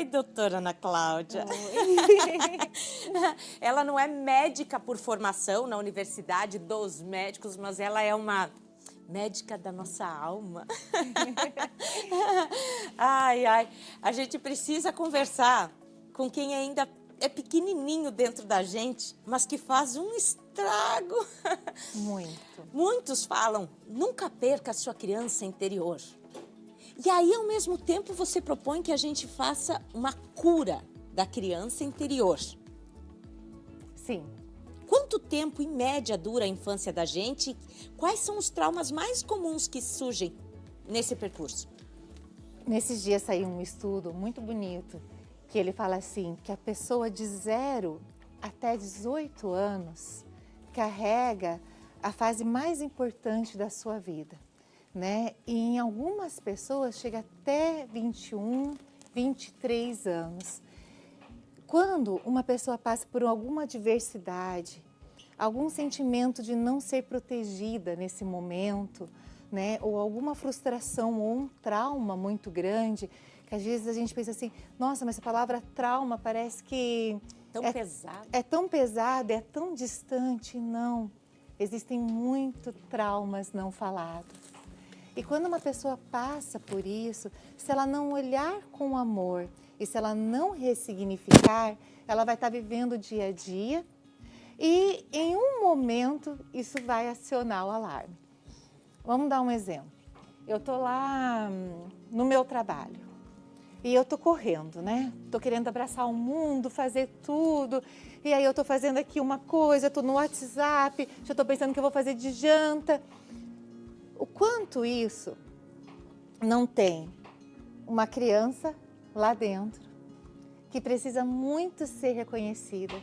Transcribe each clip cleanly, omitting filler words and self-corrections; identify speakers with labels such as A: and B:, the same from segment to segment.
A: Oi, doutora Ana Cláudia.
B: Oi.
A: Ela não é médica por formação na Universidade dos Médicos, mas ela é uma médica da nossa alma. Ai, ai, a gente precisa conversar com quem ainda é pequenininho dentro da gente, mas que faz um estrago.
B: Muito.
A: Muitos falam, nunca perca a sua criança interior. E aí, ao mesmo tempo, você propõe que a gente faça uma cura da criança interior.
B: Sim.
A: Quanto tempo, em média, dura a infância da gente? Quais são os traumas mais comuns que surgem nesse percurso?
B: Nesses dias saiu um estudo muito bonito, que ele fala assim, que a pessoa de 0 até 18 anos carrega a fase mais importante da sua vida, né? E em algumas pessoas chega até 21, 23 anos. Quando uma pessoa passa por alguma adversidade, algum sentimento de não ser protegida nesse momento, né? Ou alguma frustração ou um trauma muito grande, que às vezes a gente pensa assim, nossa, mas a palavra trauma parece que
A: Pesado.
B: é tão pesada, é tão distante. Não, existem muitos traumas não falados. E quando uma pessoa passa por isso, se ela não olhar com amor e se ela não ressignificar, ela vai estar vivendo o dia a dia e em um momento isso vai acionar o alarme. Vamos dar um exemplo. Eu estou lá no meu trabalho e eu estou correndo, né? Estou querendo abraçar o mundo, fazer tudo. E aí eu estou fazendo aqui uma coisa, estou no WhatsApp, já estou pensando que eu vou fazer de janta. O quanto isso não tem uma criança lá dentro que precisa muito ser reconhecida,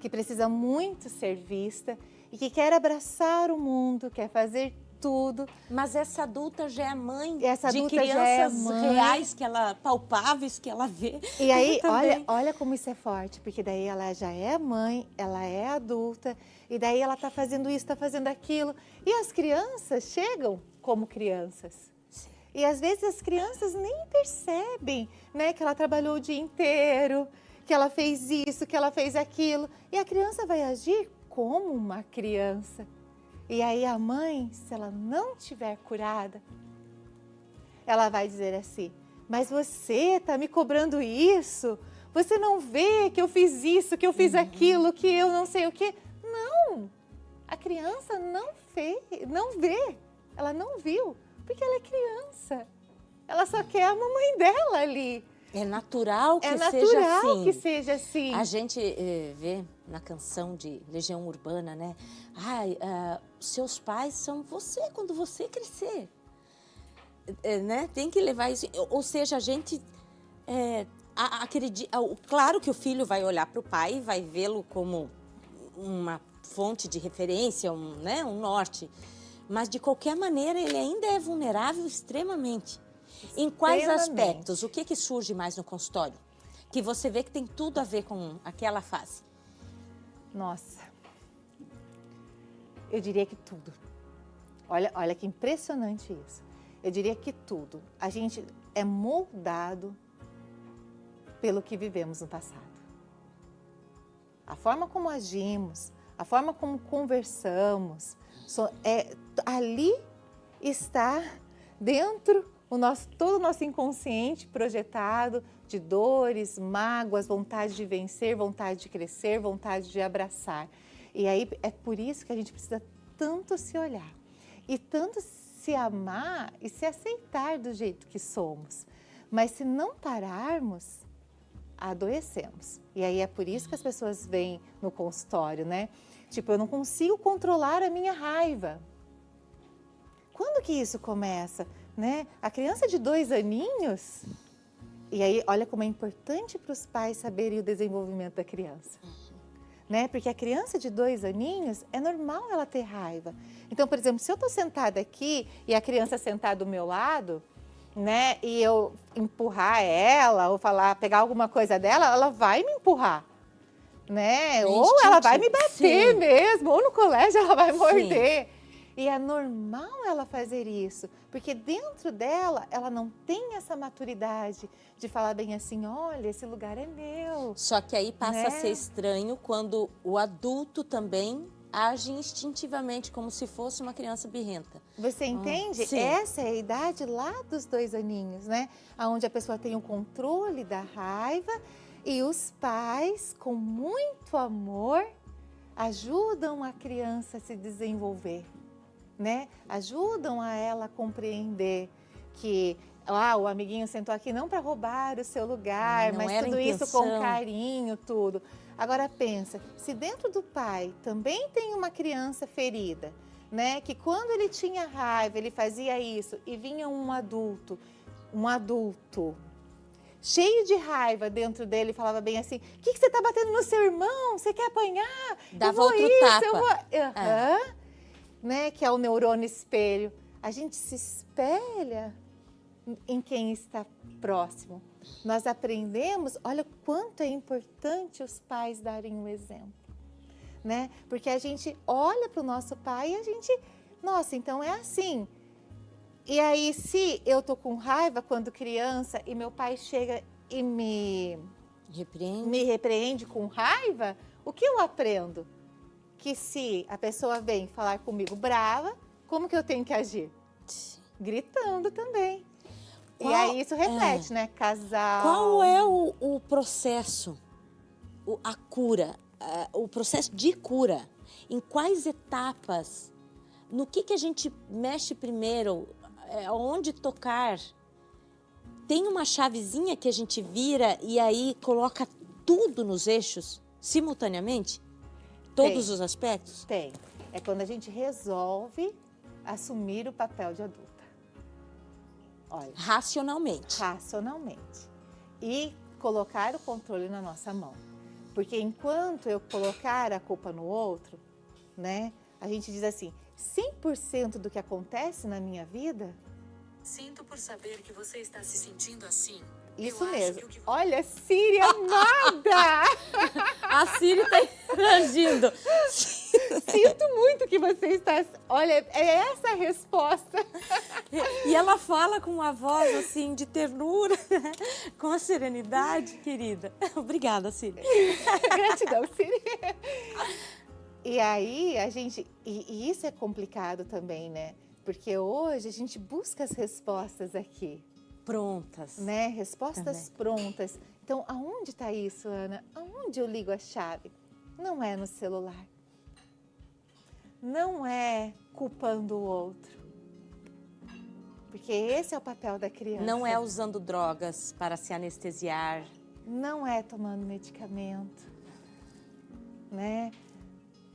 B: que precisa muito ser vista e que quer abraçar o mundo, quer fazer tudo.
A: Mas essa adulta já é mãe
B: Essa
A: de
B: adulta já
A: crianças
B: é mãe.
A: reais, palpáveis, que ela vê.
B: E aí,
A: também.
B: olha como isso é forte, porque daí ela já é mãe, ela é adulta, e daí ela está fazendo isso, está fazendo aquilo. E as crianças chegam como crianças.
A: Sim.
B: E às vezes as crianças nem percebem, né, que ela trabalhou o dia inteiro, que ela fez isso, que ela fez aquilo. E a criança vai agir como uma criança. E aí a mãe, se ela não tiver curada, ela vai dizer assim, mas você está me cobrando isso? Você não vê que eu fiz isso, que eu fiz aquilo, que eu não sei o quê? Não, a criança não vê, ela não viu, porque ela é criança. Ela só quer a mamãe dela ali.
A: É natural que
B: É
A: seja
B: natural
A: assim.
B: que seja assim.
A: A gente vê na canção de Legião Urbana, né? Seus pais são você quando você crescer. Né? Tem que levar isso. Ou seja, a gente acredita. Claro que o filho vai olhar para o pai, vai vê-lo como uma fonte de referência, um norte. Mas, de qualquer maneira, ele ainda é vulnerável extremamente. Em quais aspectos? O que surge mais no consultório? Que você vê que tem tudo a ver com aquela fase?
B: Nossa, eu diria que tudo. Olha que impressionante isso. Eu diria que tudo. A gente é moldado pelo que vivemos no passado. A forma como agimos, a forma como conversamos, ali está dentro todo o nosso inconsciente projetado de dores, mágoas, vontade de vencer, vontade de crescer, vontade de abraçar. E aí é por isso que a gente precisa tanto se olhar e tanto se amar e se aceitar do jeito que somos. Mas se não pararmos, adoecemos. E aí é por isso que as pessoas vêm no consultório, né? Tipo, eu não consigo controlar a minha raiva. Quando que isso começa? Né? A criança de 2 aninhos, e aí olha como é importante para os pais saberem o desenvolvimento da criança. Né? Porque a criança de 2 aninhos, é normal ela ter raiva. Então, por exemplo, se eu estou sentada aqui e a criança sentada do meu lado, né, e eu empurrar ela ou pegar alguma coisa dela, ela vai me empurrar. Né? Ou ela vai me bater mesmo, ou no colégio ela vai morder. E é normal ela fazer isso, porque dentro dela, ela não tem essa maturidade de falar bem assim, olha, esse lugar é meu.
A: Só que aí passa
B: Né?
A: a ser estranho quando o adulto também age instintivamente, como se fosse uma criança birrenta.
B: Você entende?
A: Sim.
B: Essa é a idade lá dos 2 aninhos, né? Onde a pessoa tem o controle da raiva e os pais, com muito amor, ajudam a criança a se desenvolver, né? Ajudam a ela a compreender que o amiguinho sentou aqui não para roubar o seu lugar,
A: Não
B: mas
A: era
B: tudo isso
A: intenção.
B: com carinho, tudo. Agora pensa, se dentro do pai também tem uma criança ferida, né? Que quando ele tinha raiva, ele fazia isso e vinha um adulto cheio de raiva dentro dele, falava bem assim, o que você está batendo no seu irmão? Você quer apanhar?
A: Dava outro tapa.
B: Né? Que é o neurônio espelho. A gente se espelha em quem está próximo. Nós aprendemos, olha o quanto é importante os pais darem um exemplo, né? Porque a gente olha para o nosso pai e a gente, nossa, então é assim. E aí, se eu tô com raiva quando criança e meu pai chega e me repreende com raiva, o que eu aprendo? Que se a pessoa vem falar comigo brava, como que eu tenho que agir? Gritando também. E aí isso reflete, né? Casal.
A: Qual é o processo, a cura, o processo de cura? Em quais etapas? No que a gente mexe primeiro? Onde tocar? Tem uma chavezinha que a gente vira e aí coloca tudo nos eixos simultaneamente? Todos os aspectos?
B: Tem. É quando a gente resolve assumir o papel de adulta. Olha,
A: racionalmente.
B: E colocar o controle na nossa mão. Porque enquanto eu colocar a culpa no outro, né? A gente diz assim, 100% do que acontece na minha vida...
C: Sinto por saber que você está se sentindo assim.
B: Isso mesmo. Olha, Siri amada!
A: A Siri está interagindo.
B: Sinto muito que você está... Olha, é essa a resposta.
A: E ela fala com uma voz assim de ternura, com a serenidade, querida. Obrigada, Siri.
B: Gratidão, Siri. E aí, a gente... E isso é complicado também, né? Porque hoje a gente busca as respostas aqui.
A: Prontas.
B: Né? Respostas prontas. Então, aonde está isso, Ana? Aonde eu ligo a chave? Não é no celular. Não é culpando o outro. Porque esse é o papel da criança.
A: Não é usando drogas para se anestesiar.
B: Não é tomando medicamento. Né?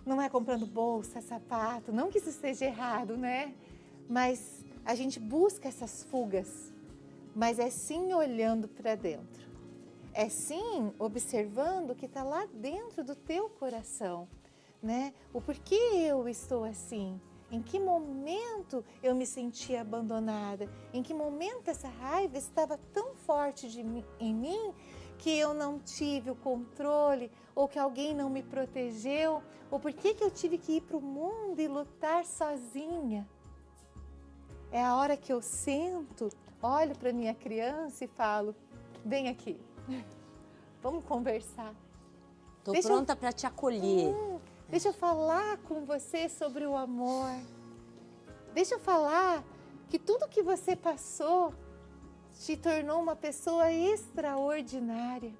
B: Não é comprando bolsa, sapato. Não que isso esteja errado, né? Mas a gente busca essas fugas. Mas é sim olhando para dentro. É sim observando o que está lá dentro do teu coração, né? O porquê eu estou assim? Em que momento eu me senti abandonada? Em que momento essa raiva estava tão forte em mim que eu não tive o controle? Ou que alguém não me protegeu? Ou por que eu tive que ir para o mundo e lutar sozinha? É a hora que eu sento, olho para minha criança e falo, vem aqui, vamos conversar.
A: Estou pronta para te acolher.
B: Deixa eu falar com você sobre o amor. Deixa eu falar que tudo que você passou te tornou uma pessoa extraordinária.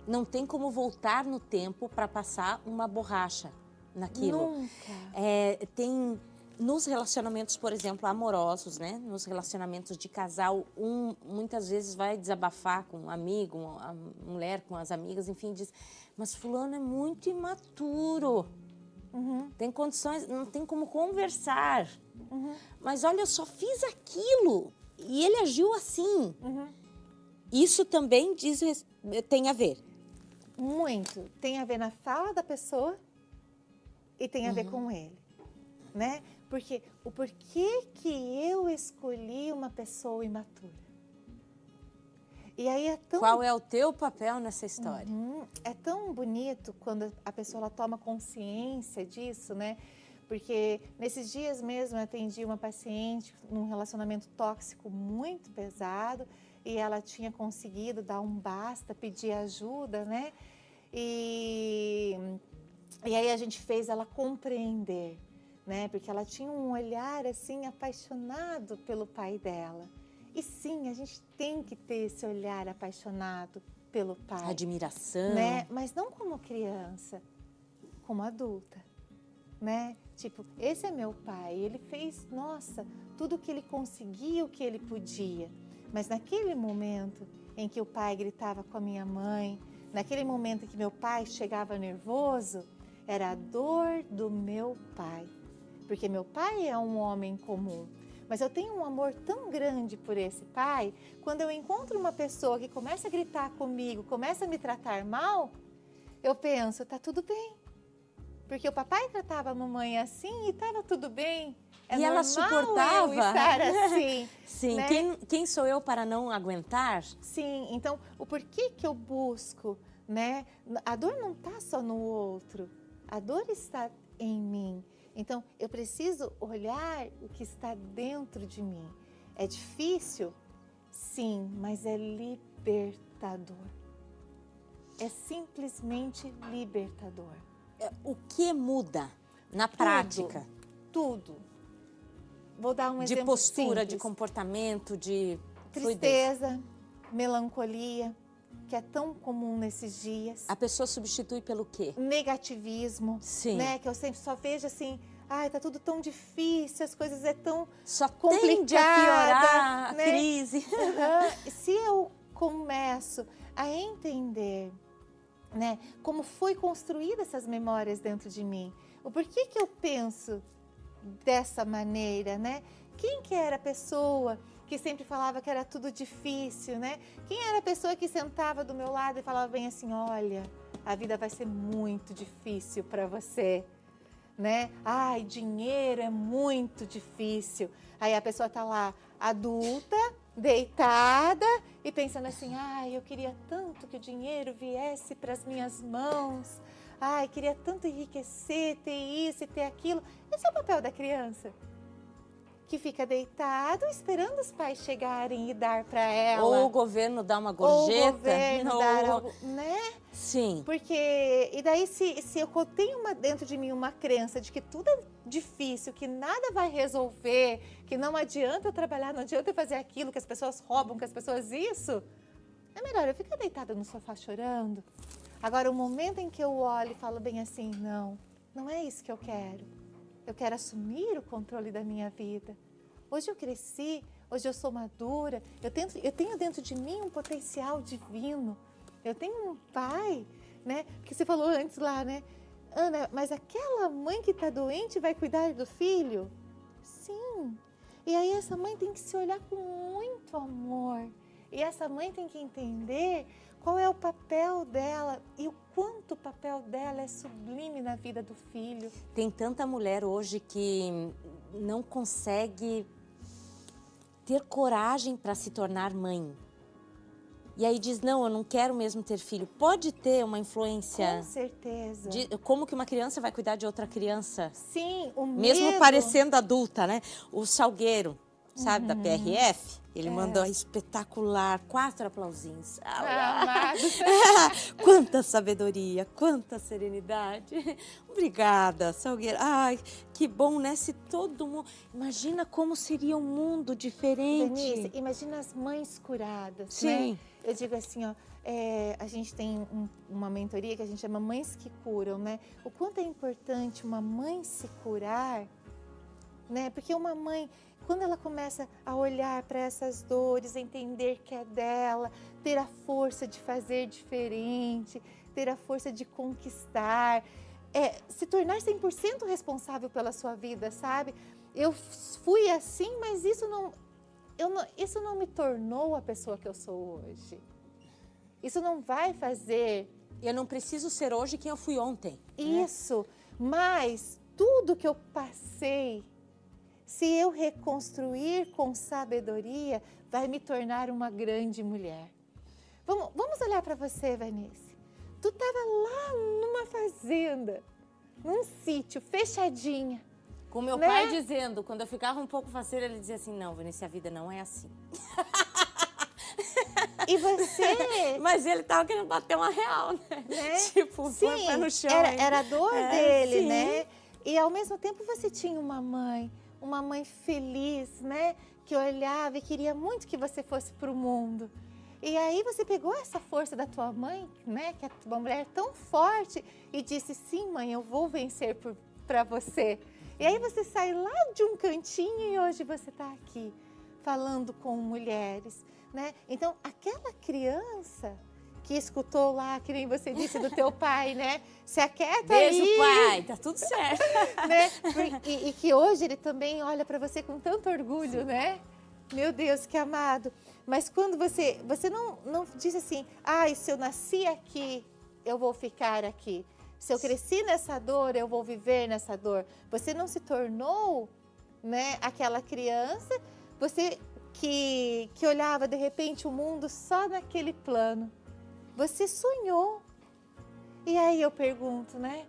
A: Não tem como voltar no tempo para passar uma borracha naquilo.
B: Nunca.
A: Tem... Nos relacionamentos, por exemplo, amorosos, né? Nos relacionamentos de casal, muitas vezes vai desabafar com um amigo, a mulher com as amigas, enfim, diz, mas fulano é muito imaturo, tem condições, não tem como conversar. Mas olha, eu só fiz aquilo e ele agiu assim. Isso também tem a ver.
B: Muito. Tem a ver na fala da pessoa e tem a ver com ele, né? Porque o porquê que eu escolhi uma pessoa imatura? E aí é tão...
A: Qual é o teu papel nessa história?
B: É tão bonito quando a pessoa ela toma consciência disso, né? Porque nesses dias mesmo eu atendi uma paciente num relacionamento tóxico muito pesado e ela tinha conseguido dar um basta, pedir ajuda, né? E aí a gente fez ela compreender, né? Porque ela tinha um olhar assim apaixonado pelo pai dela. E sim, a gente tem que ter esse olhar apaixonado pelo pai.
A: Admiração.
B: Né? Mas não como criança, como adulta, né? Tipo, esse é meu pai, ele fez, nossa, tudo o que ele conseguia, o que ele podia. Mas naquele momento em que o pai gritava com a minha mãe, naquele momento em que meu pai chegava nervoso, era a dor do meu pai. Porque meu pai é um homem comum. Mas eu tenho um amor tão grande por esse pai, quando eu encontro uma pessoa que começa a gritar comigo, começa a me tratar mal, eu penso, tá tudo bem. Porque o papai tratava a mamãe assim e estava tudo bem. É
A: e ela suportava.
B: Eu estar assim.
A: Sim,
B: né?
A: quem sou eu para não aguentar?
B: Sim, então o porquê que eu busco, né? A dor não está só no outro, a dor está em mim. Então, eu preciso olhar o que está dentro de mim. É difícil? Sim, mas é libertador. É simplesmente libertador.
A: O que muda na prática?
B: Tudo. Vou dar um exemplo
A: de postura,
B: simples.
A: De comportamento, de
B: tristeza, melancolia, que é tão comum nesses dias.
A: A pessoa substitui pelo quê?
B: Negativismo.
A: Sim.
B: Né? Que eu sempre só vejo assim, ai, tá tudo tão difícil, as coisas é tão
A: só
B: complicada,
A: tende a piorar
B: né?
A: a crise.
B: Se eu começo a entender, né, como foi construída essas memórias dentro de mim, o porquê que eu penso dessa maneira, né? Quem que era a pessoa que sempre falava que era tudo difícil, né? Quem era a pessoa que sentava do meu lado e falava bem assim, olha, a vida vai ser muito difícil para você, né? Ai, dinheiro é muito difícil. Aí a pessoa tá lá, adulta, deitada e pensando assim, ai, eu queria tanto que o dinheiro viesse para as minhas mãos. Ai, queria tanto enriquecer, ter isso e ter aquilo. Esse é o papel da criança. Que fica deitado esperando os pais chegarem e dar para ela.
A: Ou o governo dar uma gorjeta.
B: Ou o governo dar algo, né?
A: Sim.
B: Porque, e daí se eu tenho dentro de mim uma crença de que tudo é difícil, que nada vai resolver, que não adianta eu trabalhar, não adianta eu fazer aquilo, que as pessoas roubam, que as pessoas isso, é melhor eu ficar deitada no sofá chorando. Agora, o momento em que eu olho e falo bem assim, não é isso que eu quero. Eu quero assumir o controle da minha vida. Hoje eu cresci, hoje eu sou madura, eu tenho dentro de mim um potencial divino. Eu tenho um pai, né? Porque você falou antes lá, né? Ana, mas aquela mãe que está doente vai cuidar do filho? Sim. E aí essa mãe tem que se olhar com muito amor. E essa mãe tem que entender qual é o papel dela e o quanto o papel dela é sublime na vida do filho.
A: Tem tanta mulher hoje que não consegue ter coragem para se tornar mãe. E aí diz, não, eu não quero mesmo ter filho. Pode ter uma influência...
B: Com certeza.
A: Como que uma criança vai cuidar de outra criança?
B: Sim, o medo...
A: Mesmo parecendo adulta, né? O Salgueiro, sabe, da PRF, ele mandou espetacular, 4 aplausinhos.
B: Amado.
A: Quanta sabedoria, quanta serenidade. Obrigada, Salgueiro. Ai, que bom, né? Se todo mundo... Imagina como seria um mundo diferente.
B: Denise, imagina as mães curadas,
A: Sim.
B: né? Eu digo assim, ó, a gente tem uma mentoria que a gente chama Mães que Curam, né? O quanto é importante uma mãe se curar, né? Porque uma mãe, quando ela começa a olhar para essas dores, entender que é dela, ter a força de fazer diferente, ter a força de conquistar, se tornar 100% responsável pela sua vida, sabe? Eu fui assim, mas isso não me tornou a pessoa que eu sou hoje. Isso não vai fazer...
A: Eu não preciso ser hoje quem eu fui ontem.
B: Isso, mas tudo que eu passei, se eu reconstruir com sabedoria, vai me tornar uma grande mulher. Vamos olhar para você, Vanice. Tu estava lá numa fazenda, num sítio, fechadinha.
A: Com meu
B: né?
A: pai dizendo, quando eu ficava um pouco faceira, ele dizia assim, não, Vanice, a vida não é assim.
B: E você...
A: Mas ele tava querendo bater uma real, né? Tipo,
B: sim,
A: põe o pé no chão.
B: era a dor dele,
A: sim.
B: né? E ao mesmo tempo você tinha uma mãe feliz, né? Que olhava e queria muito que você fosse para o mundo. E aí você pegou essa força da tua mãe, né? Que é uma mulher tão forte e disse, sim, mãe, eu vou vencer para você. E aí você sai lá de um cantinho e hoje você está aqui, falando com mulheres, né? Então, aquela criança que escutou lá, que nem você disse do teu pai, né? Se aquieta
A: Beijo,
B: aí.
A: pai, tá tudo certo.
B: Né? E que hoje ele também olha para você com tanto orgulho, né? Meu Deus, que amado. Mas quando você não diz assim, se eu nasci aqui, eu vou ficar aqui. Se eu cresci nessa dor, eu vou viver nessa dor. Você não se tornou, né, aquela criança, você que olhava de repente o mundo só naquele plano. Você sonhou. E aí eu pergunto, né?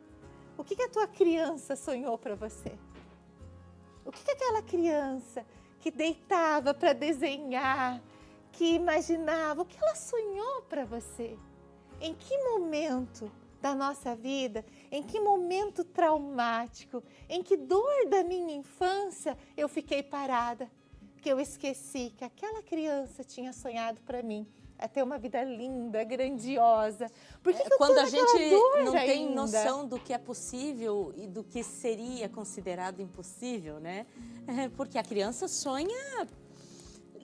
B: O que a tua criança sonhou para você? O que aquela criança que deitava para desenhar, que imaginava, o que ela sonhou para você? Em que momento da nossa vida, em que momento traumático, em que dor da minha infância eu fiquei parada, que eu esqueci que aquela criança tinha sonhado para mim a ter uma vida linda, grandiosa. Por que eu
A: quando
B: tô
A: a
B: naquela
A: gente
B: dor
A: não tem
B: ainda?
A: noção do que é possível e do que seria considerado impossível, né? Porque a criança sonha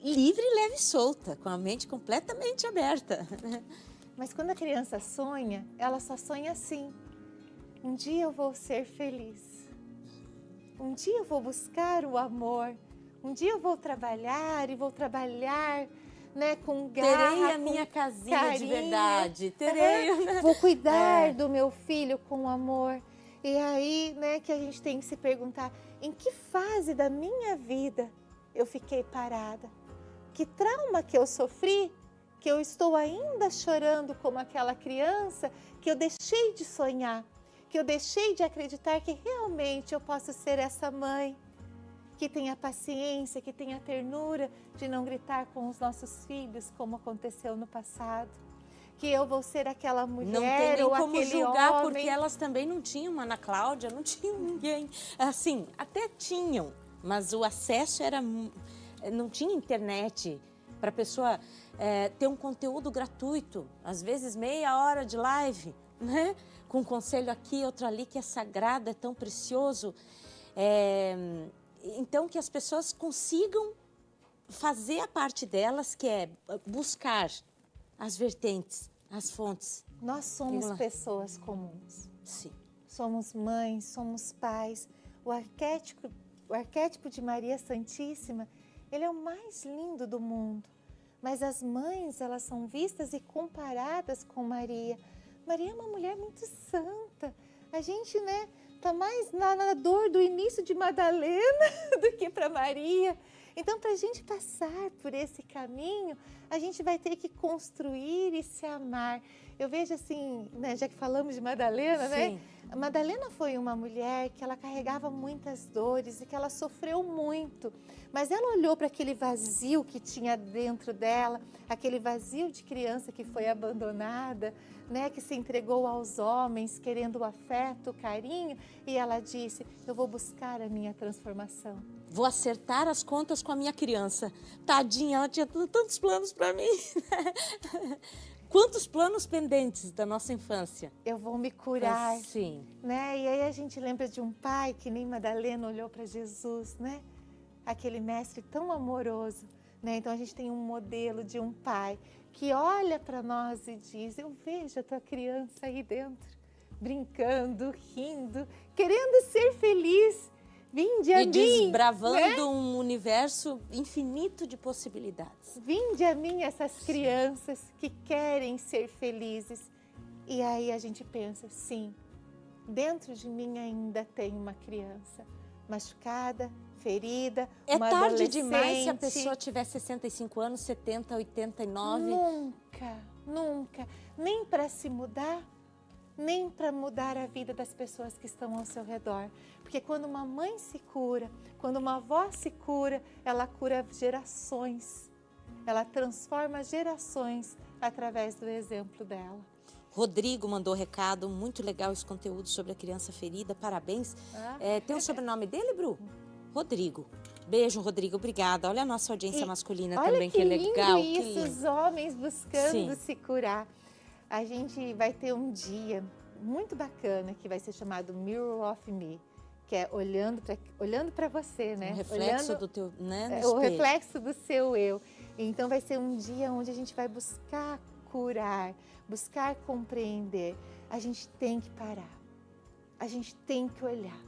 A: livre, leve e solta, com a mente completamente aberta.
B: Mas quando a criança sonha, ela só sonha assim. Um dia eu vou ser feliz. Um dia eu vou buscar o amor. Um dia eu vou trabalhar e vou trabalhar, né, com garra,
A: terei a minha casinha
B: carinho.
A: de verdade. Terei, né?
B: Vou cuidar do meu filho com amor. E aí, né, que a gente tem que se perguntar, em que fase da minha vida eu fiquei parada? Que trauma que eu sofri? Que eu estou ainda chorando como aquela criança, que eu deixei de sonhar, que eu deixei de acreditar que realmente eu posso ser essa mãe, que tenha paciência, que tenha ternura de não gritar com os nossos filhos, como aconteceu no passado. Que eu vou ser aquela mulher
A: não tem nem
B: ou
A: como
B: aquele
A: julgar,
B: homem.
A: porque elas também não tinham, Ana Cláudia, não tinham ninguém. Assim, até tinham, mas o acesso era... Não tinha internet para a pessoa ter um conteúdo gratuito, às vezes meia hora de live, né? Com um conselho aqui, outro ali, que é sagrado, é tão precioso. Então, que as pessoas consigam fazer a parte delas, que é buscar as vertentes, as fontes.
B: Nós somos pessoas comuns.
A: Sim.
B: Somos mães, somos pais. O arquétipo de Maria Santíssima, ele é o mais lindo do mundo. Mas as mães, elas são vistas e comparadas com Maria. Maria é uma mulher muito santa. A gente, né, tá mais na dor do início de Madalena do que para Maria. Então, para a gente passar por esse caminho, a gente vai ter que construir e se amar. Eu vejo assim, né, já que falamos de Madalena, né? A Madalena foi uma mulher que ela carregava muitas dores e que ela sofreu muito. Mas ela olhou para aquele vazio que tinha dentro dela, aquele vazio de criança que foi abandonada, né, que se entregou aos homens, querendo o afeto, o carinho, e ela disse, eu vou buscar a minha transformação.
A: Vou acertar as contas com a minha criança. Tadinha, ela tinha tantos planos para mim. Quantos planos pendentes da nossa infância.
B: Eu vou me curar.
A: Sim.
B: Né? E aí a gente lembra de um pai que nem Madalena olhou para Jesus, né? Aquele mestre tão amoroso. Né? Então a gente tem um modelo de um pai que olha para nós e diz, eu vejo a tua criança aí dentro, brincando, rindo, querendo ser feliz. Vinde a mim,
A: desbravando, né, um universo infinito de possibilidades.
B: Vinde a mim essas crianças que querem ser felizes. E aí a gente pensa, sim, dentro de mim ainda tem uma criança machucada, ferida,
A: é
B: uma
A: tarde
B: adolescente.
A: Demais se a pessoa tiver 65 anos, 70, 89.
B: nunca, nem para se mudar, nem para mudar a vida das pessoas que estão ao seu redor. Porque quando uma mãe se cura, quando uma avó se cura, ela cura gerações. Ela transforma gerações através do exemplo dela.
A: Rodrigo mandou recado, muito legal esse conteúdo sobre a criança ferida, parabéns. Tem o sobrenome dele, Bru? Rodrigo. Beijo, Rodrigo, obrigada. Olha a nossa audiência masculina também, que legal.
B: Olha que lindo isso, os homens buscando
A: Sim.
B: se curar. A gente vai ter um dia muito bacana que vai ser chamado Mirror of Me, que é olhando para você, né?
A: Um reflexo do teu, né? No
B: o
A: espelho.
B: reflexo do seu eu. Então vai ser um dia onde a gente vai buscar curar, buscar compreender. A gente tem que parar. A gente tem que olhar.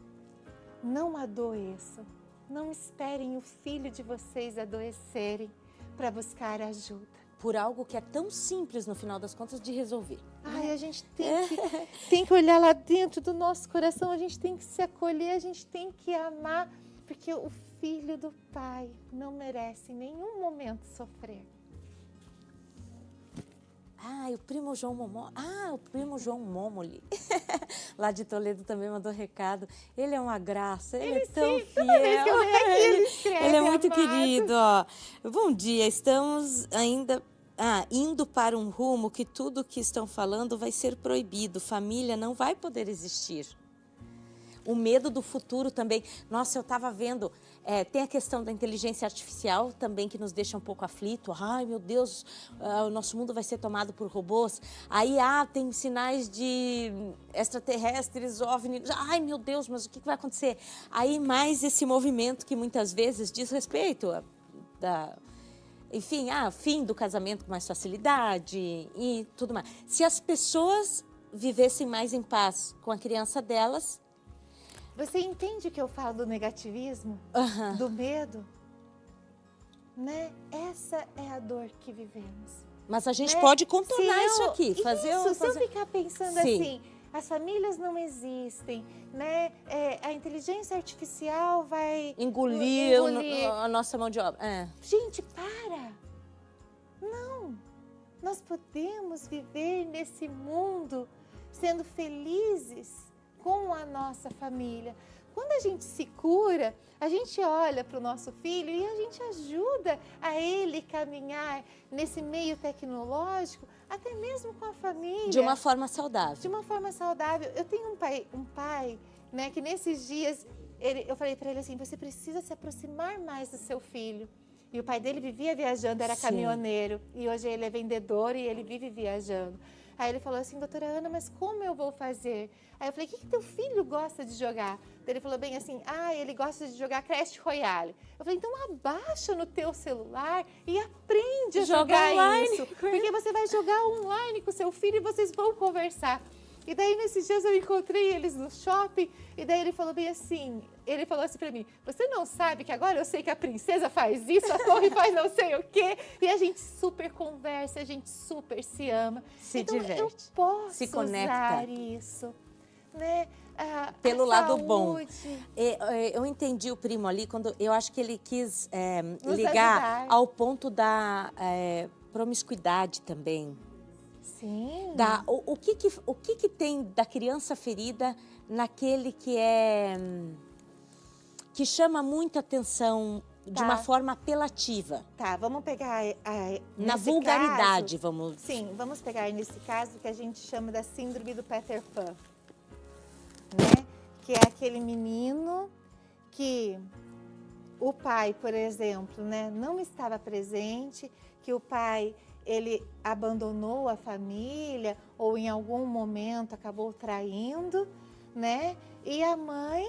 B: Não adoeçam. Não esperem o filho de vocês adoecerem para buscar ajuda.
A: Por algo que é tão simples, no final das contas, de resolver.
B: Ai, a gente tem que olhar lá dentro do nosso coração, a gente tem que se acolher, a gente tem que amar, porque o filho do Pai não merece em nenhum momento sofrer.
A: O primo João Momó. O primo João Momoli. Lá de Toledo também mandou recado. Ele é uma graça, ele é tão fiel.
B: Toda vez que eu venho aqui, ele escreve,
A: ele é muito
B: amado.
A: querido, ó. Bom dia, estamos ainda indo para um rumo que tudo que estão falando vai ser proibido. Família não vai poder existir. O medo do futuro também. Nossa, eu estava vendo, tem a questão da inteligência artificial também que nos deixa um pouco aflito. Ai, meu Deus, o nosso mundo vai ser tomado por robôs. Aí, tem sinais de extraterrestres, OVNI. Ai, meu Deus, mas o que vai acontecer? Aí, mais esse movimento que muitas vezes diz respeito fim do casamento com mais facilidade e tudo mais. Se as pessoas vivessem mais em paz com a criança delas...
B: Você entende o que eu falo do negativismo? Do medo? Né? Essa é a dor que vivemos.
A: Mas a gente pode contornar isso aqui.
B: Se eu ficar pensando assim, as famílias não existem, né? A inteligência artificial vai
A: engolir a nossa mão de obra.
B: Gente, para! Não! Nós podemos viver nesse mundo sendo felizes com a nossa família. Quando a gente se cura, a gente olha para o nosso filho e a gente ajuda a ele caminhar nesse meio tecnológico, até mesmo com a família.
A: De uma forma saudável.
B: De uma forma saudável. Eu tenho um pai, né, que nesses dias, eu falei para ele assim, você precisa se aproximar mais do seu filho. E o pai dele vivia viajando, era caminhoneiro. E hoje ele é vendedor e ele vive viajando. Aí ele falou assim, doutora Ana, mas como eu vou fazer? Aí eu falei, o que teu filho gosta de jogar? Ele falou bem assim, ele gosta de jogar Clash Royale. Eu falei, então abaixa no teu celular e aprende a jogar isso. Porque você vai jogar online com seu filho e vocês vão conversar. E daí, nesses dias, eu encontrei eles no shopping, e daí ele falou bem assim, pra mim, você não sabe que agora eu sei que a princesa faz isso, a torre faz não sei o quê, e a gente super conversa, a gente super se ama.
A: Se
B: então,
A: diverte,
B: eu posso
A: se conecta.
B: usar isso, né?
A: Pelo lado bom.
B: saúde.
A: Eu entendi o primo ali, quando eu acho que ele quis
B: Nos
A: ligar
B: ajudar.
A: ao ponto da promiscuidade também.
B: Sim.
A: O que tem da criança ferida naquele que chama muita atenção de uma forma apelativa?
B: Tá, vamos pegar
A: Na
B: nesse
A: vulgaridade,
B: caso,
A: vamos...
B: Sim, vamos pegar nesse caso que a gente chama da síndrome do Peter Pan, né? Que é aquele menino que o pai, por exemplo, né, não estava presente, que o pai ele abandonou a família ou em algum momento acabou traindo, né? E a mãe,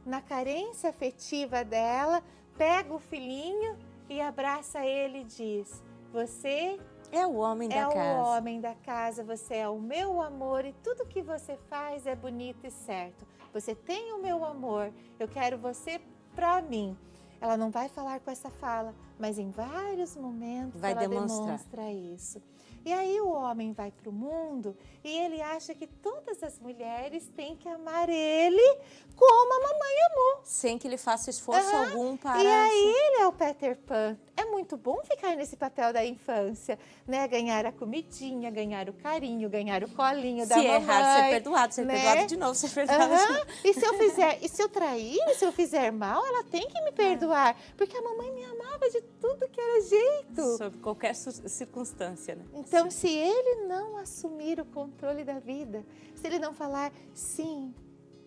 B: na carência afetiva dela, pega o filhinho e abraça ele e diz, você
A: É o homem da casa.
B: É o homem da casa, você é o meu amor e tudo que você faz é bonito e certo. Você tem o meu amor, eu quero você pra mim. Ela não vai falar com essa fala, mas em vários momentos
A: Vai
B: ela
A: demonstrar.
B: demonstra isso. E aí o homem vai para o mundo e ele acha que todas as mulheres têm que amar ele como a mamãe amou.
A: Sem que ele faça esforço algum para...
B: E aí ele é o Peter Pan. É muito bom ficar nesse papel da infância, né? Ganhar a comidinha, ganhar o carinho, ganhar o colinho da
A: Se
B: mamãe.
A: errar, ser perdoado, ser
B: né?
A: perdoado de novo, ser perdoado de novo.
B: E se eu trair, se eu fizer mal, ela tem que me perdoar. Porque a mamãe me amava de tudo que era jeito.
A: Sob qualquer circunstância, né?
B: Então, se ele não assumir o controle da vida, se ele não falar, sim,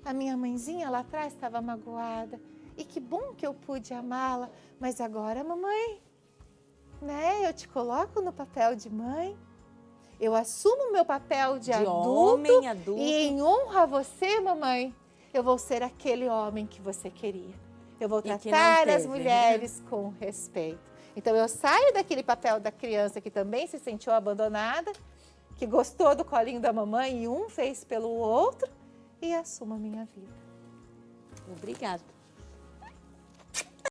B: a minha mãezinha lá atrás estava magoada, e que bom que eu pude amá-la, mas agora, mamãe, né, eu te coloco no papel de mãe, eu assumo o meu papel de adulto,
A: homem, adulto,
B: e em honra a você, mamãe, eu vou ser aquele homem que você queria. Eu vou tratar as mulheres com respeito. Então, eu saio daquele papel da criança que também se sentiu abandonada, que gostou do colinho da mamãe e um fez pelo outro, e assumo a minha vida.
A: Obrigada.